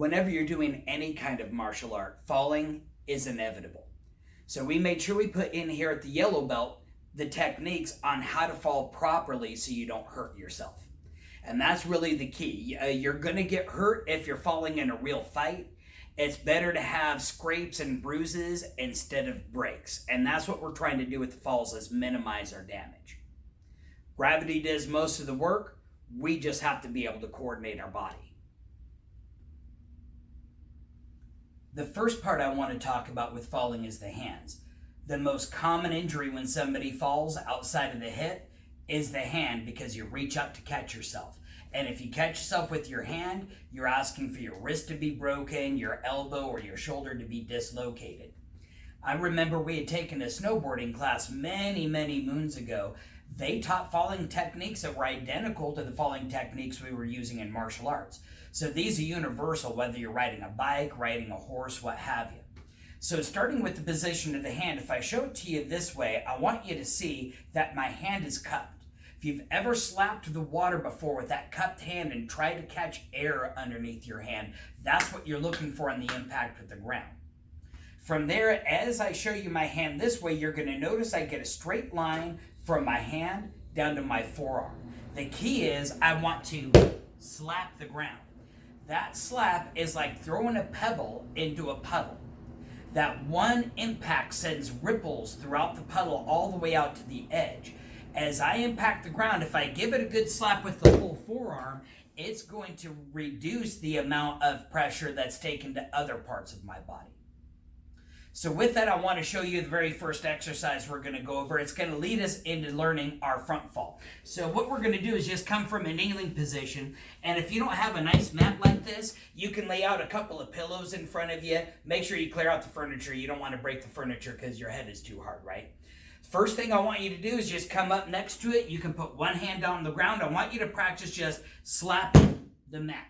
whenever you're doing any kind of martial art, falling is inevitable. So we made sure we put in here at the yellow belt the techniques on how to fall properly so you don't hurt yourself. And that's really the key. You're going to get hurt if you're falling in a real fight. It's better to have scrapes and bruises instead of breaks. And that's what we're trying to do with the falls, is minimize our damage. Gravity does most of the work. We just have to be able to coordinate our body. The first part I want to talk about with falling is the hands. The most common injury when somebody falls outside of the hip is the hand, because you reach up to catch yourself. And if you catch yourself with your hand, you're asking for your wrist to be broken, your elbow or your shoulder to be dislocated. I remember we had taken a snowboarding class many moons ago. They taught falling techniques that were identical to the falling techniques we were using in martial arts. So these are universal, whether you're riding a bike, riding a horse, what have you. So starting with the position of the hand, if I show it to you this way, I want you to see that my hand is cupped. If you've ever slapped the water before with that cupped hand and tried to catch air underneath your hand, that's what you're looking for on the impact with the ground. From there, as I show you my hand this way, you're going to notice I get a straight line from my hand down to my forearm. The key is I want to slap the ground. That slap is like throwing a pebble into a puddle. That one impact sends ripples throughout the puddle all the way out to the edge. As I impact the ground, if I give it a good slap with the whole forearm, it's going to reduce the amount of pressure that's taken to other parts of my body. So with that, I want to show you the very first exercise we're going to go over. It's going to lead us into learning our front fall. So what we're going to do is just come from a kneeling position. And if you don't have a nice mat like this, you can lay out a couple of pillows in front of you. Make sure you clear out the furniture. You don't want to break the furniture because your head is too hard, right? First thing I want you to do is just come up next to it. You can put one hand on the ground. I want you to practice just slapping the mat.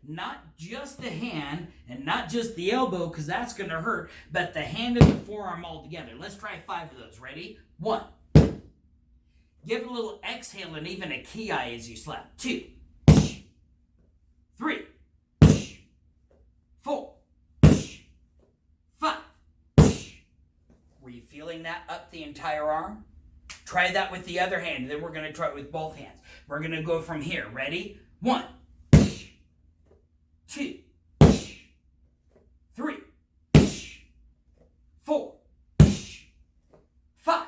Not just the hand and not just the elbow, because that's going to hurt, but the hand and the forearm all together. Let's try 5 of those. Ready? 1. Give it a little exhale and even a ki as you slap. 2. 3. 4. 5. Were you feeling that up the entire arm? Try that with the other hand. Then we're going to try it with both hands. We're going to go from here. Ready? 1. 2, 3, 4, 5.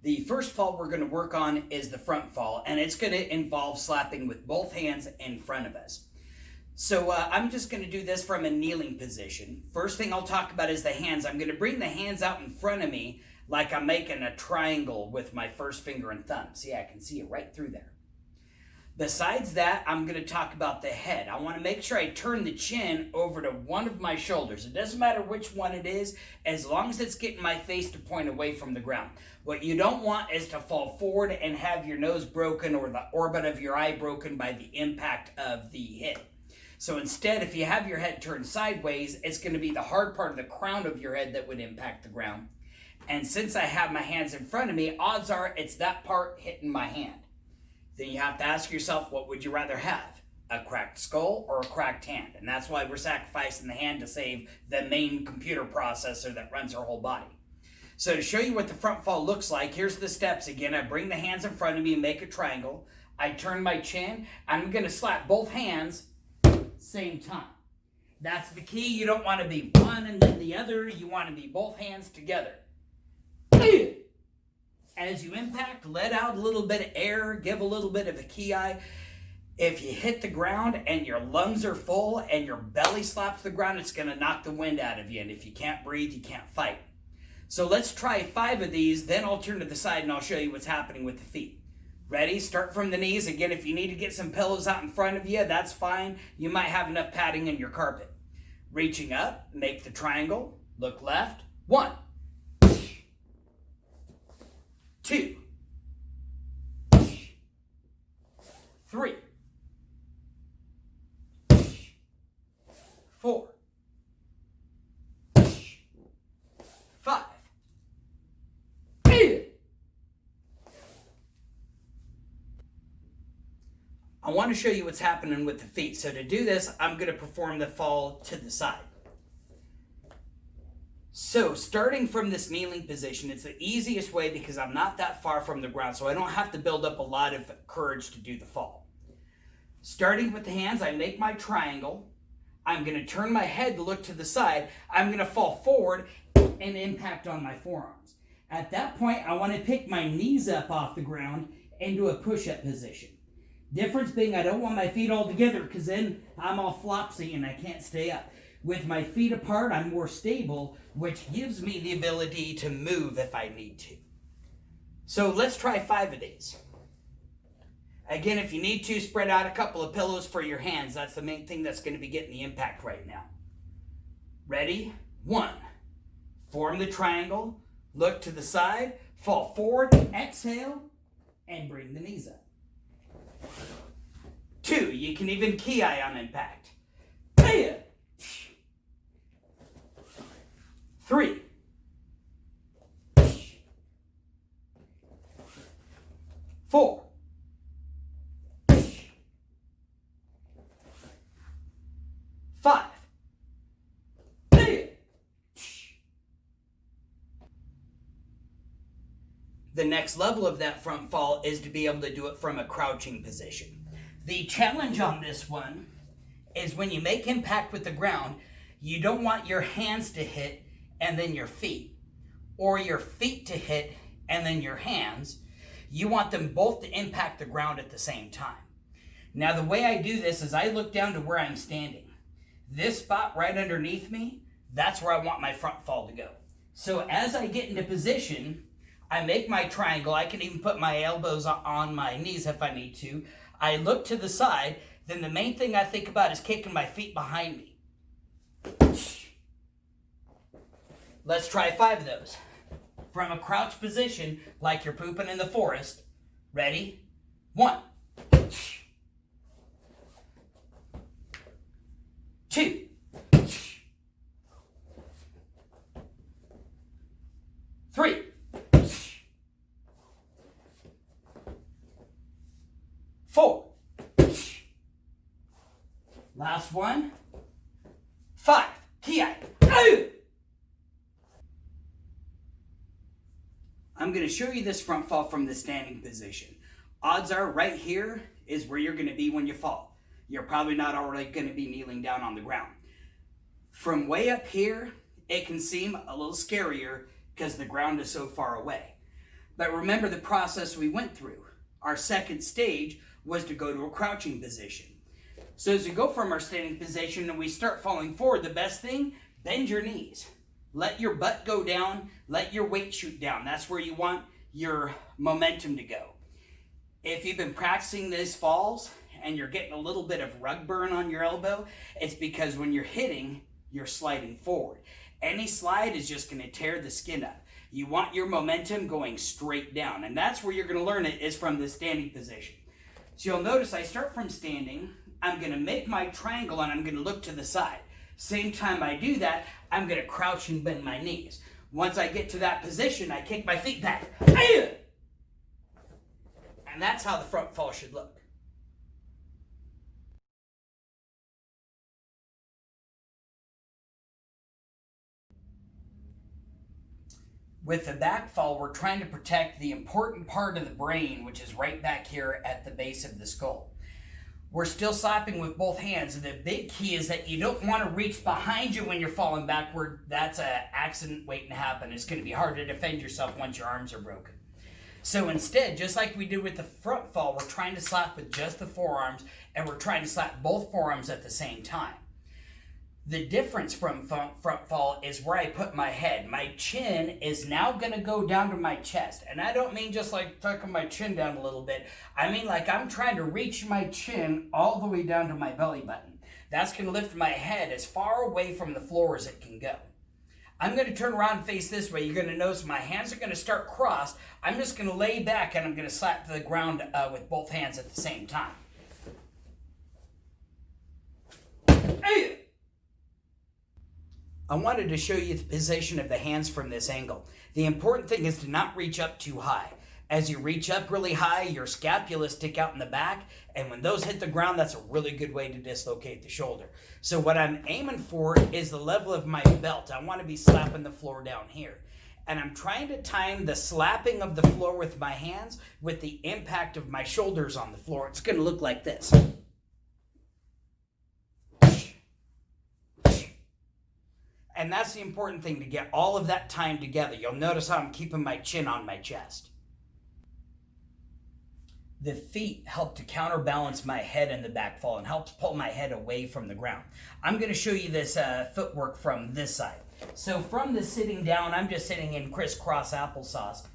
The first fall we're going to work on is the front fall, and it's going to involve slapping with both hands in front of us. So I'm just going to do this from a kneeling position. First thing I'll talk about is the hands. I'm going to bring the hands out in front of me like I'm making a triangle with my first finger and thumb. See, I can see it right through there. Besides that, I'm going to talk about the head. I want to make sure I turn the chin over to one of my shoulders. It doesn't matter which one it is, as long as it's getting my face to point away from the ground. What you don't want is to fall forward and have your nose broken or the orbit of your eye broken by the impact of the hit. So instead, if you have your head turned sideways, it's going to be the hard part of the crown of your head that would impact the ground. And since I have my hands in front of me, odds are it's that part hitting my hand. Then you have to ask yourself, what would you rather have? A cracked skull or a cracked hand? And that's why we're sacrificing the hand to save the main computer processor that runs our whole body. So to show you what the front fall looks like, here's the steps again. I bring the hands in front of me and make a triangle. I turn my chin. I'm going to slap both hands same time. That's the key. You don't want to be one and then the other. You want to be both hands together. As you impact, let out a little bit of air, give a little bit of a ki. If you hit the ground and your lungs are full and your belly slaps the ground, it's going to knock the wind out of you. And if you can't breathe, you can't fight. So let's try 5 of these, then I'll turn to the side and I'll show you what's happening with the feet. Ready? Start from the knees. Again, if you need to get some pillows out in front of you, that's fine. You might have enough padding in your carpet. Reaching up, make the triangle. Look left. 1. 2. 3. 4. 5. want to show you what's happening with the feet. So to do this, I'm going to perform the fall to the side. So starting from this kneeling position, it's the easiest way because I'm not that far from the ground, so I don't have to build up a lot of courage to do the fall. Starting with the hands, I make my triangle. I'm going to turn my head to look to the side. I'm going to fall forward and impact on my forearms. At that point, I want to pick my knees up off the ground into a push-up position. Difference being I don't want my feet all together because then I'm all flopsy and I can't stay up. With my feet apart, I'm more stable, which gives me the ability to move if I need to. So let's try 5 of these. Again, if you need to, spread out a couple of pillows for your hands. That's the main thing that's going to be getting the impact right now. Ready? 1. Form the triangle, look to the side, fall forward, exhale, and bring the knees up. 2. You can even ki on impact. 3. 4. 5. The next level of that front fall is to be able to do it from a crouching position. The challenge on this one is when you make impact with the ground, you don't want your hands to hit and then your feet, or your feet to hit and then your hands. You want them both to impact the ground at the same time. Now the way I do this is I look down to where I'm standing. This spot right underneath me, that's where I want my front fall to go. So as I get into position, I make my triangle. I can even put my elbows on my knees if I need to. I look to the side. Then the main thing I think about is kicking my feet behind me. Let's try 5 of those. From a crouch position, like you're pooping in the forest. Ready? 1. 2. 3. 4. Last one. 5. Ki. I'm going to show you this front fall from the standing position. Odds are right here is where you're going to be when you fall. You're probably not already going to be kneeling down on the ground. From way up here, it can seem a little scarier because the ground is so far away. But remember the process we went through. Our second stage was to go to a crouching position. So as we go from our standing position and we start falling forward, the best thing, bend your knees. Let your butt go down. Let your weight shoot down. That's where you want your momentum to go. If you've been practicing these falls and you're getting a little bit of rug burn on your elbow, it's because when you're hitting, you're sliding forward. Any slide is just going to tear the skin up. You want your momentum going straight down, and that's where you're going to learn it is from the standing position. So you'll notice I start from standing. I'm going to make my triangle and I'm going to look to the side. Same time I do that, I'm going to crouch and bend my knees. Once I get to that position, I kick my feet back. And that's how the front fall should look. With the back fall, we're trying to protect the important part of the brain, which is right back here at the base of the skull. We're still slapping with both hands. The big key is that you don't want to reach behind you when you're falling backward. That's an accident waiting to happen. It's going to be hard to defend yourself once your arms are broken. So instead, just like we did with the front fall, we're trying to slap with just the forearms, and we're trying to slap both forearms at the same time. The difference from front fall is where I put my head. My chin is now going to go down to my chest. And I don't mean just like tucking my chin down a little bit. I mean like I'm trying to reach my chin all the way down to my belly button. That's going to lift my head as far away from the floor as it can go. I'm going to turn around and face this way. You're going to notice my hands are going to start crossed. I'm just going to lay back and I'm going to slap to the ground with both hands at the same time. Hey! I wanted to show you the position of the hands from this angle. The important thing is to not reach up too high. As you reach up really high, your scapula stick out in the back, and when those hit the ground, that's a really good way to dislocate the shoulder. So what I'm aiming for is the level of my belt. I want to be slapping the floor down here. And I'm trying to time the slapping of the floor with my hands with the impact of my shoulders on the floor. It's going to look like this. And that's the important thing, to get all of that time together. You'll notice how I'm keeping my chin on my chest. The feet help to counterbalance my head in the back fall and helps pull my head away from the ground. I'm going to show you this footwork from this side. So from the sitting down, I'm just sitting in crisscross applesauce.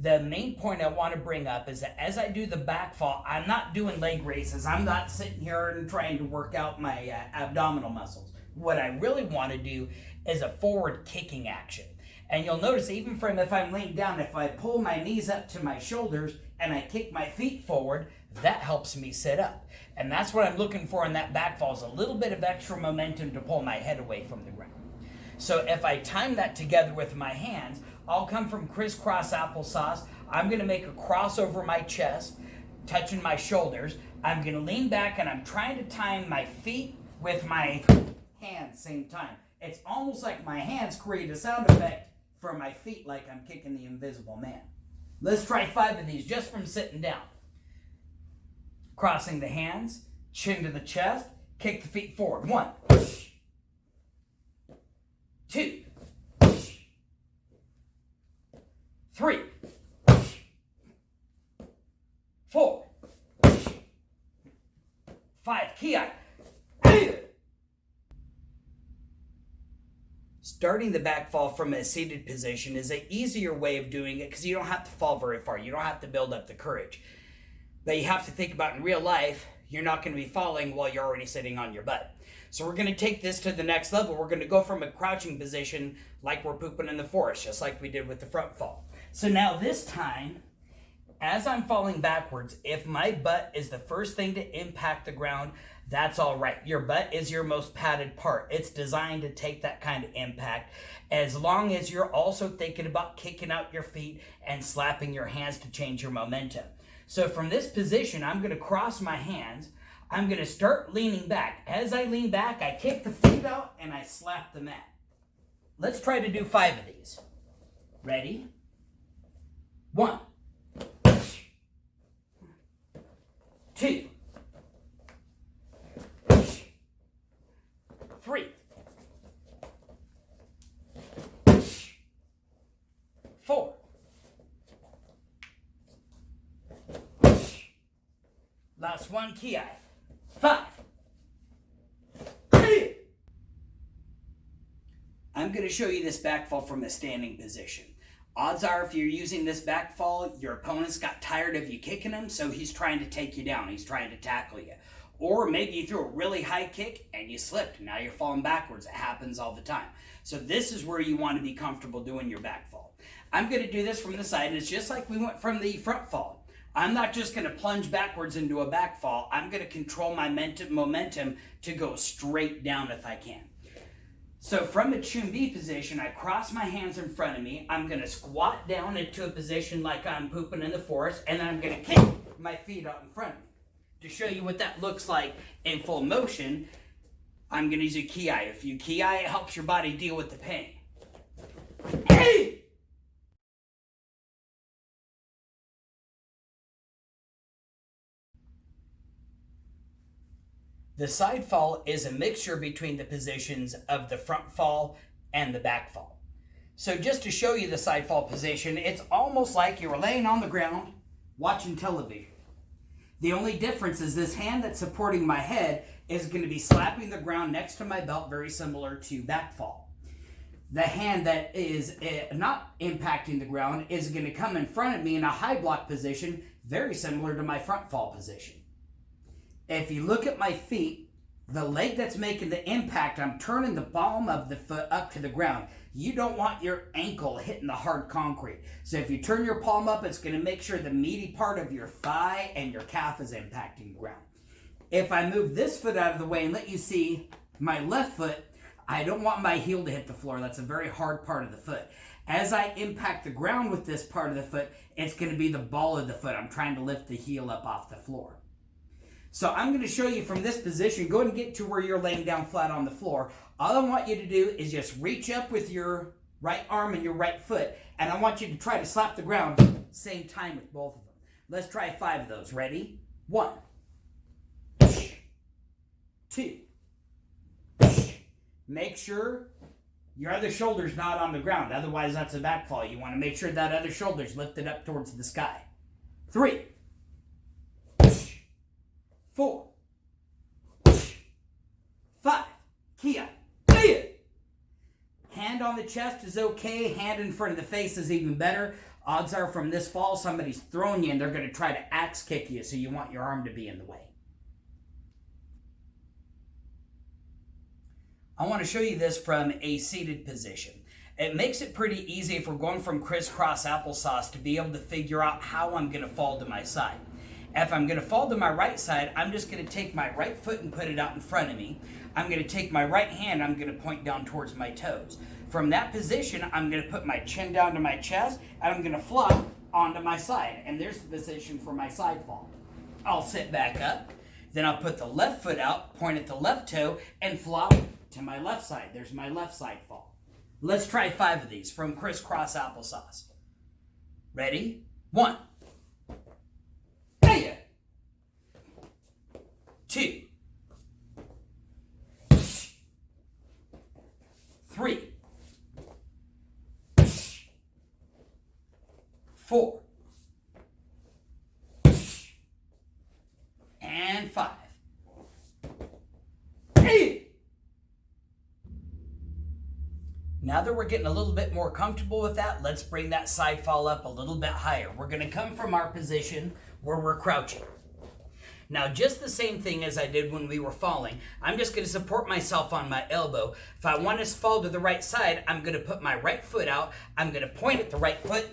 The main point I want to bring up is that as I do the back fall, I'm not doing leg raises. I'm not sitting here and trying to work out my abdominal muscles. What I really want to do is a forward kicking action. And you'll notice even from if I'm laying down, if I pull my knees up to my shoulders and I kick my feet forward, that helps me sit up. And that's what I'm looking for in that back fall, is a little bit of extra momentum to pull my head away from the ground. So if I time that together with my hands, I'll come from crisscross applesauce. I'm going to make a cross over my chest, touching my shoulders. I'm going to lean back and I'm trying to time my feet with my hands same time. It's almost like my hands create a sound effect for my feet, like I'm kicking the Invisible Man. Let's try 5 of these just from sitting down. Crossing the hands, chin to the chest, kick the feet forward. 1, 2, 3, 4, 5. Ki. Starting the back fall from a seated position is an easier way of doing it because you don't have to fall very far. You don't have to build up the courage. But you have to think about in real life, you're not going to be falling while you're already sitting on your butt. So we're going to take this to the next level. We're going to go from a crouching position like we're pooping in the forest, just like we did with the front fall. So now this time, as I'm falling backwards, if my butt is the first thing to impact the ground, that's all right. Your butt is your most padded part. It's designed to take that kind of impact, as long as you're also thinking about kicking out your feet and slapping your hands to change your momentum. So from this position, I'm going to cross my hands. I'm going to start leaning back. As I lean back, I kick the feet out and I slap the mat. Let's try to do 5 of these. Ready? 1, 2, 3, 4, 1, Ki. 5. I'm going to show you this back fall from a standing position. Odds are if you're using this back fall, your opponent's got tired of you kicking him, so he's trying to take you down. He's trying to tackle you. Or maybe you threw a really high kick and you slipped. Now you're falling backwards. It happens all the time. So this is where you want to be comfortable doing your back fall. I'm going to do this from the side, and it's just like we went from the front fall. I'm not just going to plunge backwards into a back fall. I'm going to control my momentum to go straight down if I can. So from a chumbi position, I cross my hands in front of me. I'm going to squat down into a position like I'm pooping in the forest, and then I'm going to kick my feet out in front of me. To show you what that looks like in full motion, I'm going to use a Ki. If you Ki, it helps your body deal with the pain. Hey! The side fall is a mixture between the positions of the front fall and the back fall. So just to show you the side fall position, it's almost like you were laying on the ground watching television. The only difference is this hand that's supporting my head is going to be slapping the ground next to my belt, very similar to back fall. The hand that is not impacting the ground is going to come in front of me in a high block position, very similar to my front fall position. If you look at my feet, the leg that's making the impact, I'm turning the palm of the foot up to the ground. You don't want your ankle hitting the hard concrete. So if you turn your palm up, it's going to make sure the meaty part of your thigh and your calf is impacting the ground. If I move this foot out of the way and let you see my left foot, I don't want my heel to hit the floor. That's a very hard part of the foot. As I impact the ground with this part of the foot, it's going to be the ball of the foot. I'm trying to lift the heel up off the floor. So I'm going to show you from this position. Go ahead and get to where you're laying down flat on the floor. All I want you to do is just reach up with your right arm and your right foot, and I want you to try to slap the ground same time with both of them. Let's try 5 of those. Ready? 1, 2. Make sure your other shoulder's not on the ground. Otherwise, that's a back fall. You want to make sure that other shoulder's lifted up towards the sky. 3, 4, 5. Kia. Hand on the chest is okay. Hand in front of the face is even better. Odds are from this fall, somebody's throwing you and they're going to try to axe kick you, so you want your arm to be in the way. I want to show you this from a seated position. It makes it pretty easy if we're going from crisscross applesauce to be able to figure out how I'm going to fall to my side. If I'm going to fall to my right side, I'm just going to take my right foot and put it out in front of me. I'm going to take my right hand, I'm going to point down towards my toes. From that position, I'm going to put my chin down to my chest, and I'm going to flop onto my side. And there's the position for my side fall. I'll sit back up, then I'll put the left foot out, point at the left toe, and flop to my left side. There's my left side fall. Let's try 5 of these from crisscross applesauce. Ready? 1. 2. 3. 4. And 5. 8. Now that we're getting a little bit more comfortable with that, let's bring that side fall up a little bit higher. We're going to come from our position where we're crouching. Now, just the same thing as I did when we were falling, I'm just going to support myself on my elbow. If I want to fall to the right side, I'm going to put my right foot out, I'm going to point at the right foot,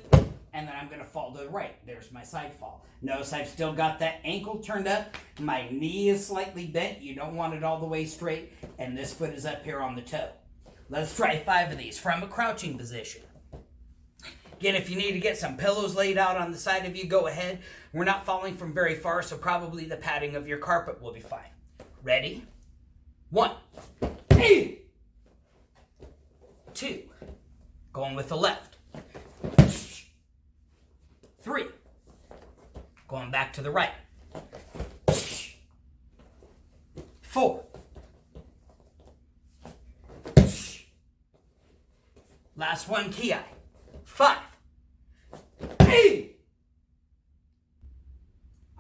and then I'm going to fall to the right. There's my side fall. Notice I've still got that ankle turned up, my knee is slightly bent, you don't want it all the way straight, and this foot is up here on the toe. Let's try 5 of these from a crouching position. Again, if you need to get some pillows laid out on the side of you, go ahead. We're not falling from very far, so probably the padding of your carpet will be fine. Ready? 1. 2. Going with the left. 3. Going back to the right. 4. Last one, Ki. 5.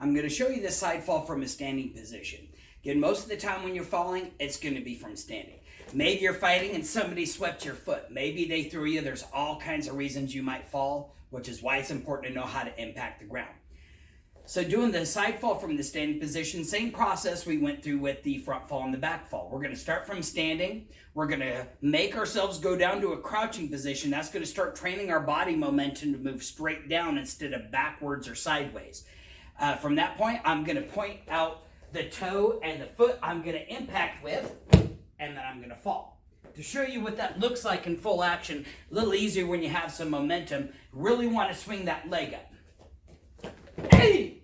I'm going to show you the side fall from a standing position. Again, most of the time when you're falling, it's going to be from standing. Maybe you're fighting and somebody swept your foot. Maybe they threw you. There's all kinds of reasons you might fall, which is why it's important to know how to impact the ground. So doing the side fall from the standing position, same process we went through with the front fall and the back fall. We're going to start from standing. We're going to make ourselves go down to a crouching position. That's going to start training our body momentum to move straight down instead of backwards or sideways. From that point, I'm going to point out the toe and the foot I'm going to impact with, and then I'm going to fall. To show you what that looks like in full action, a little easier when you have some momentum, really want to swing that leg up. Hey!